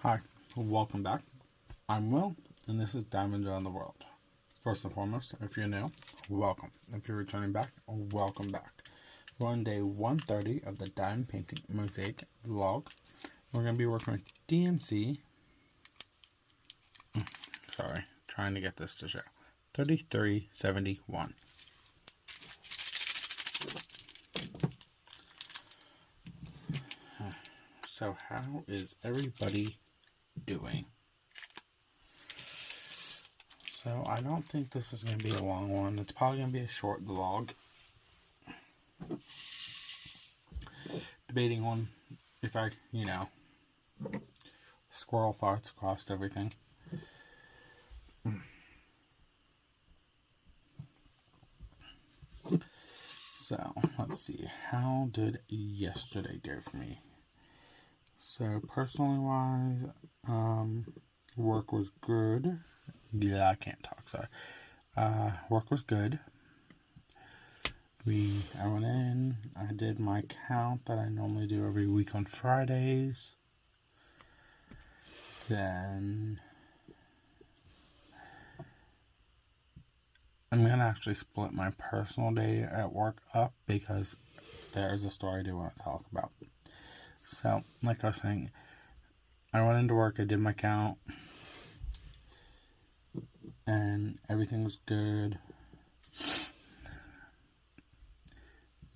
Hi, welcome back. I'm Will, and this is Diamonds Around the World. First and foremost, if you're new, welcome. If you're returning back, welcome back. We're on day 130 of the Diamond Painting Mosaic vlog. We're going to be working with DMC. Sorry, trying to get this to show. 3371. So how is everybody doing? So I don't think this is going to be a long one. It's probably going to be a short vlog. Debating on if I, squirrel thoughts across everything. So, let's see. How did yesterday go for me? So, personally wise, work was good. Yeah, I can't talk, sorry. Work was good. I went in, I did my count that I normally do every week on Fridays. Then I'm going to actually split my personal day at work up because there's a story I do want to talk about. So, like I was saying, I went into work, I did my count, and everything was good.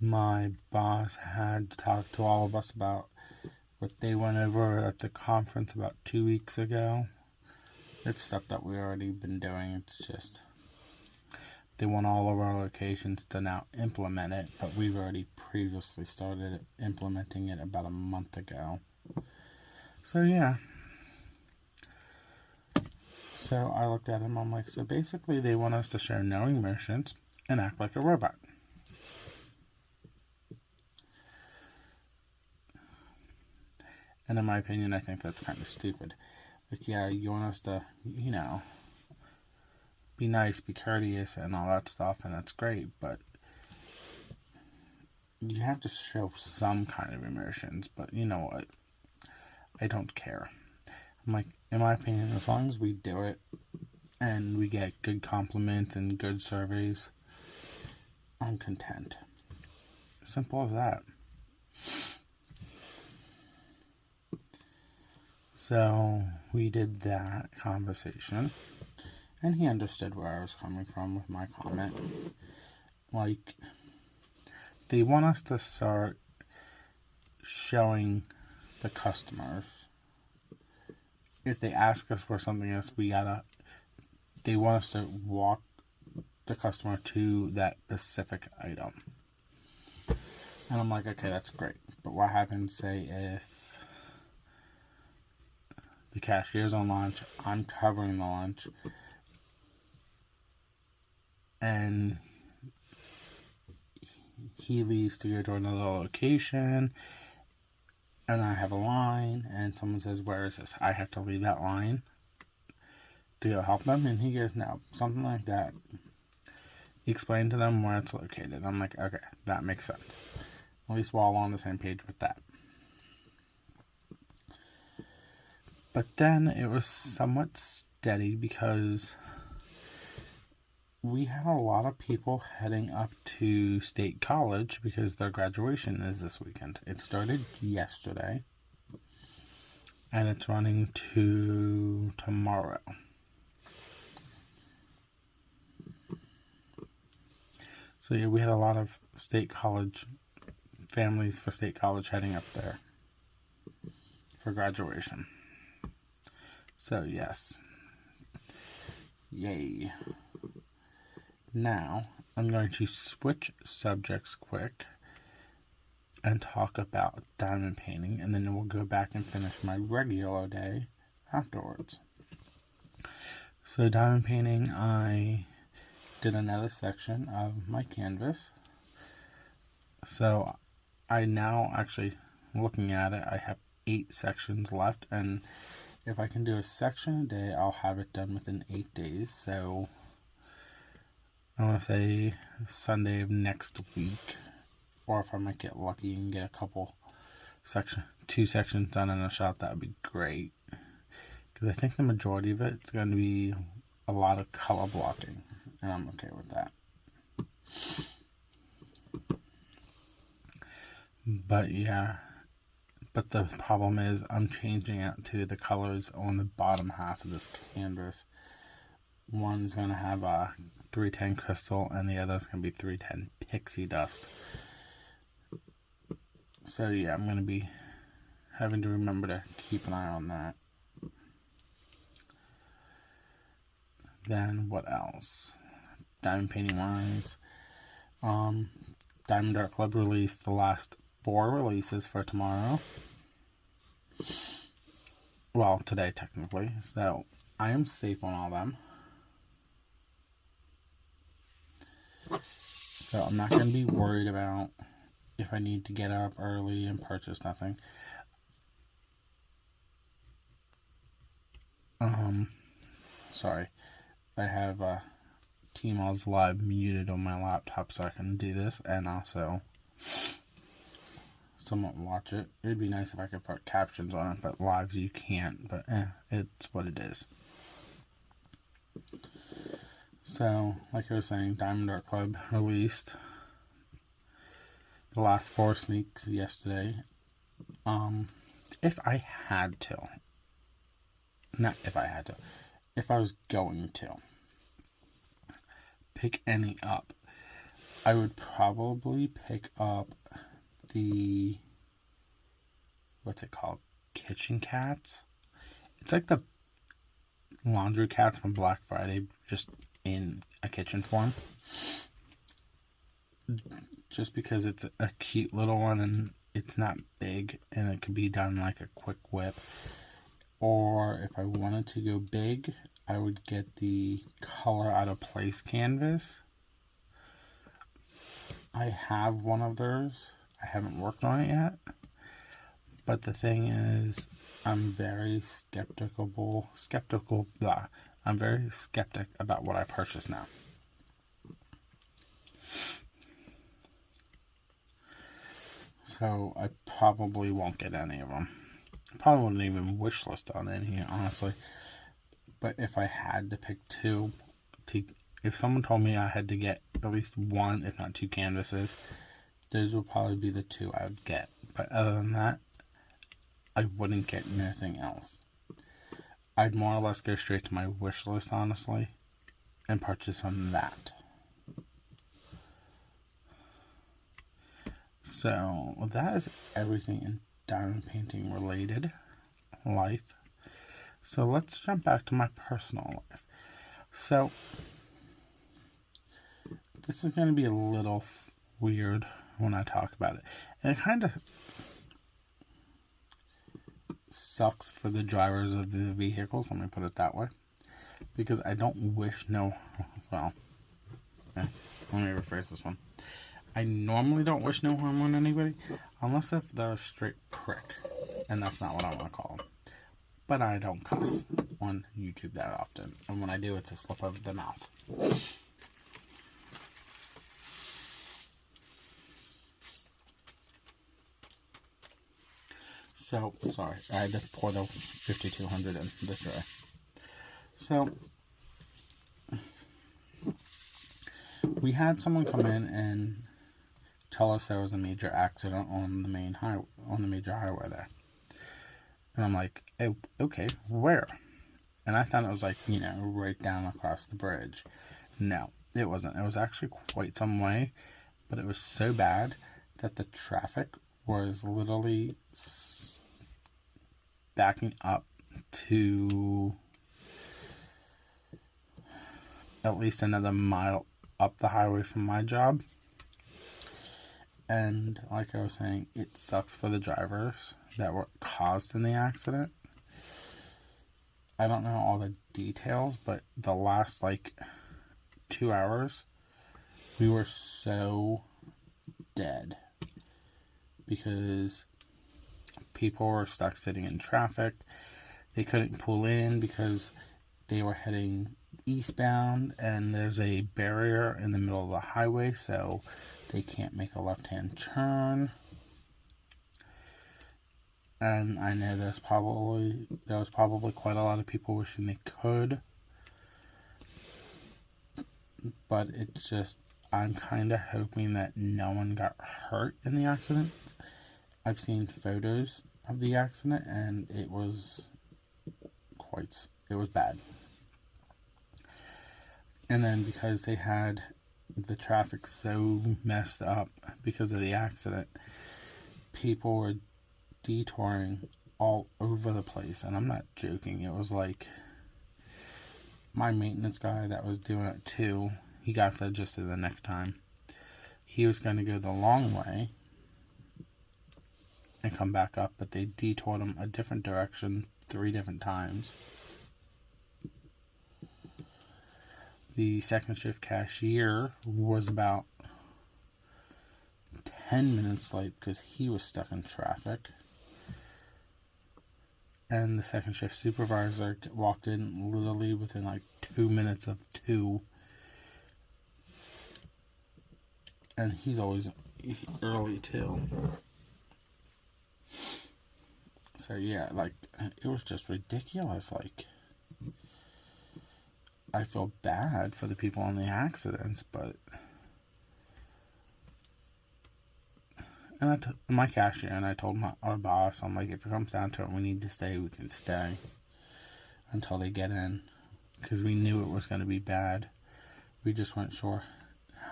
My boss had talked to all of us about what they went over at the conference about 2 weeks ago. It's stuff that we already been doing. It's just they want all of our locations to now implement it, but we've already previously started implementing it about a month ago. So yeah. So I looked at him, I'm like, so basically they want us to show no emotions and act like a robot. And in my opinion, I think that's kind of stupid. Like, yeah, you want us to, be nice, be courteous, and all that stuff, and that's great, but you have to show some kind of emotions. But you know what? I don't care. I'm like, in my opinion, as long as we do it, and we get good compliments and good surveys, I'm content. Simple as that. So we did that conversation, and he understood where I was coming from with my comment. Like, they want us to start showing the customers. If they ask us for something else, they want us to walk the customer to that specific item. And I'm like, okay, that's great. But what happens, say, if the cashier's on lunch, I'm covering the lunch, and he leaves to go to another location, and I have a line, and someone says, where is this? I have to leave that line to go help them, and he goes, no, something like that. Explain to them where it's located. I'm like, okay, that makes sense. At least we're all on the same page with that. But then it was somewhat steady because we had a lot of people heading up to State College because their graduation is this weekend. It started yesterday, and it's running to tomorrow. So yeah, we had a lot of State College families for State College heading up there for graduation. So yes, yay. Now, I'm going to switch subjects quick and talk about diamond painting, and then we'll go back and finish my regular day afterwards. So diamond painting, I did another section of my canvas. So I now, actually looking at it, I have 8 sections left, and if I can do a section a day, I'll have it done within 8 days. So I want to say Sunday of next week, or if I might get lucky and get a couple 2 sections done in a shot, that would be great. because I think the majority of it's going to be a lot of color blocking, and I'm okay with that. But yeah, but the problem is I'm changing it to the colors on the bottom half of this canvas. One's going to have a 310 crystal, and the other's going to be 310 pixie dust. So yeah, I'm going to be having to remember to keep an eye on that. Then what else? Diamond painting wise, Diamond Art Club released the last 4 releases for tomorrow. Well, today technically, so I am safe on all them. So I'm not going to be worried about if I need to get up early and purchase nothing. Sorry, I have Tmall's Live muted on my laptop so I can do this and also somewhat watch it. It'd be nice if I could put captions on it, but live you can't, but it's what it is. So, like I was saying, Diamond Art Club released the last 4 sneaks yesterday. If I had to, not if I had to, if I was going to pick any up, I would probably pick up the, what's it called? Kitchen Cats. It's like the laundry cats from Black Friday, just in a kitchen form. Just because it's a cute little one and it's not big and it could be done like a quick whip. Or if I wanted to go big, I would get the color out of place canvas. I have one of those. I haven't worked on it yet. But the thing is, I'm very I'm very skeptic about what I purchase now. So I probably won't get any of them. I probably wouldn't even wish list on any, honestly. But if I had to pick 2, if someone told me I had to get at least 1, if not 2 canvases, those would probably be the 2 I would get. But other than that, I wouldn't get anything else. I'd more or less go straight to my wish list, honestly, and purchase on that. So that is everything in diamond painting related life. So let's jump back to my personal life. So this is going to be a little weird when I talk about it. And it kind of sucks for the drivers of the vehicles, let me put it that way. Because I don't wish let me rephrase this one. I normally don't wish no harm on anybody, unless if they're a straight prick. And that's not what I want to call them. But I don't cuss on YouTube that often. And when I do, it's a slip of the mouth. So, sorry, I had to pour the 5200 in the tray. So, we had someone come in and tell us there was a major accident on the major highway there. And I'm like, oh, okay, where? And I thought it was like, right down across the bridge. No, it wasn't. It was actually quite some way, but it was so bad that the traffic was literally backing up to at least another mile up the highway from my job. And like I was saying, it sucks for the drivers that were caused in the accident. I don't know all the details, but the last 2 hours, we were so dead because people were stuck sitting in traffic. They couldn't pull in because they were heading eastbound and there's a barrier in the middle of the highway, so they can't make a left-hand turn. And I know there was probably quite a lot of people wishing they could. But it's just, I'm kind of hoping that no one got hurt in the accident. I've seen photos of the accident, and it was bad. And then because they had the traffic so messed up because of the accident, people were detouring all over the place. And I'm not joking. It was like my maintenance guy that was doing it too, he got there just at the next time. He was going to go the long way and come back up, but they detoured him a different direction 3 different times. The second shift cashier was about 10 minutes late because he was stuck in traffic. And the second shift supervisor walked in literally within like 2 minutes of 2. And he's always early too. So yeah, like, it was just ridiculous. Like, I feel bad for the people in the accidents, but... And my cashier, and I told our boss, I'm like, if it comes down to it, we need to stay, we can stay until they get in. Because we knew it was going to be bad. We just weren't sure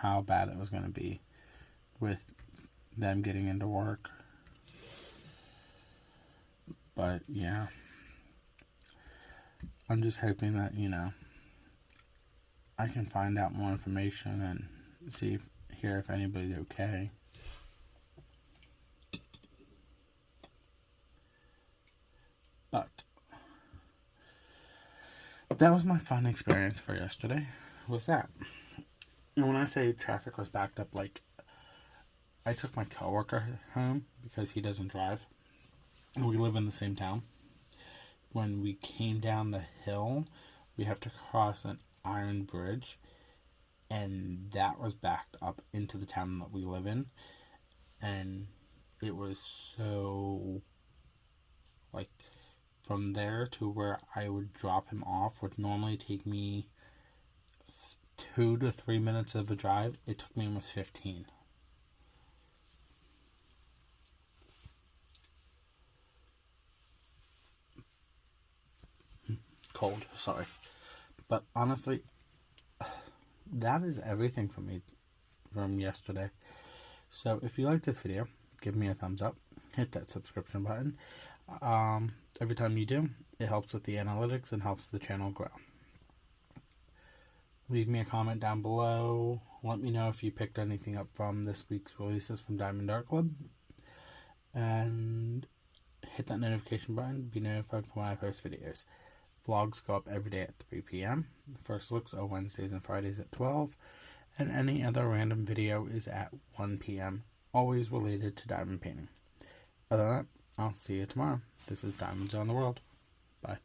how bad it was going to be with them getting into work. But, yeah. I'm just hoping that, I can find out more information and hear if anybody's okay. But that was my fun experience for yesterday, was that. And when I say traffic was backed up, like, I took my coworker home because he doesn't drive. And we live in the same town. When we came down the hill, we have to cross an iron bridge, and that was backed up into the town that we live in. And it was so, like, from there to where I would drop him off would normally take me 2 to 3 minutes of a drive. It took me almost 15. Cold, sorry. But honestly, that is everything for me from yesterday. So if you like this video, give me a thumbs up, hit that subscription button. Every time you do, it helps with the analytics and helps the channel grow. Leave me a comment down below. Let me know if you picked anything up from this week's releases from Diamond Art Club. And hit that notification button to be notified when I post videos. Vlogs go up every day at 3 p.m. First looks are Wednesdays and Fridays at 12. And any other random video is at 1 p.m. Always related to diamond painting. Other than that, I'll see you tomorrow. This is Diamonds Around the World. Bye.